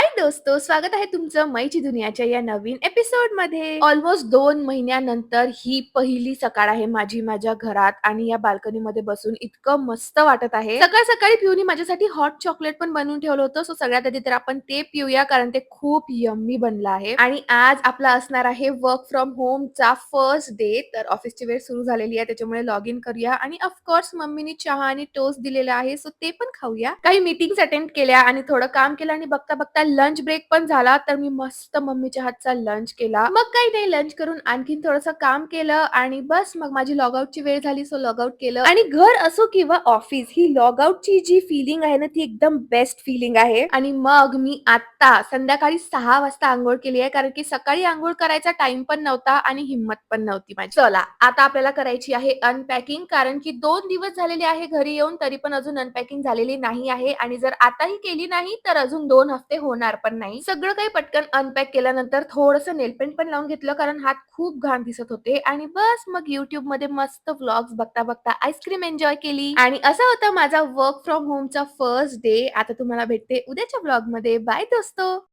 हाय दोस्तो, स्वागत आहे तुमचं मैची दुनियाच्या या नवीन एपिसोडमध्ये. ऑलमोस्ट 2 महिन्यानंतर ही पहिली सकाळ आहे माझी माझ्या घरात आणि या बाल्कनीमध्ये बसून इतकं मस्त वाटत आहे. सकाळ-सकाळी पिऊनी माझ्यासाठी हॉट चॉकलेट पण बनवून ठेवलं होतं. सो सगळ्यात आधी तर आपण ते पिऊया कारण ते खूप यम्मी बनलं आहे. आणि आज आपला असणार आहे वर्क फ्रॉम होमचा फर्स्ट डे. तर ऑफिसची वेळ सुरू झालेली आहे त्याच्यामुळे लॉग इन करूया आणि ऑफकोर्स मम्मीनी चहा आणि टोस्ट दिलेला आहे. सो ते पण खाऊया. काही मीटिंग्स अटेंड केल्या आणि थोडं काम केलं आणि बघता-बघता लंच ब्रेक पण झाला. तर मी मस्त मम्मीच्या हातचा लंच केला. मग काही नाही लंच करून आणखीन थोडंसं काम केलं आणि बस मग माझी लॉग आउटची वेळ झाली सो लॉग आउट केलं आणि घर असो किंवा ऑफिस ही लॉग आउटची जी फीलिंग आहे ना ती एकदम बेस्ट फीलिंग आहे. आणि मग मी आता संध्याकाळी 6 वाजता अंघोळ केली आहे कारण की सकाळी अंघोळ करायचा टाईम पण नव्हता आणि हिंमत पण नव्हती माझी. चला आता आपल्याला करायची आहे अनपॅकिंग कारण की 2 दिवस झालेले आहे घरी येऊन तरी पण अजून अनपॅकिंग झालेली नाही आहे आणि जर आताही केली नाही तर अजून 2 हफ्ते होणार पण नाही. सगळं काही पटकन अनपॅक केल्यानंतर थोडंसं नेल पेंट पण लावून घेतलं कारण हात खूप घाण दिसत होते आणि बस मग YouTubeमध्ये मस्त व्लॉग्स बघता-बघता आईस्क्रीम एन्जॉय केली आणि असा होता माझा वर्क फ्रॉम होमचा फर्स्ट डे. आता तुम्हाला भेटते उद्याच्या व्लॉगमध्ये. बाय दोस्तो.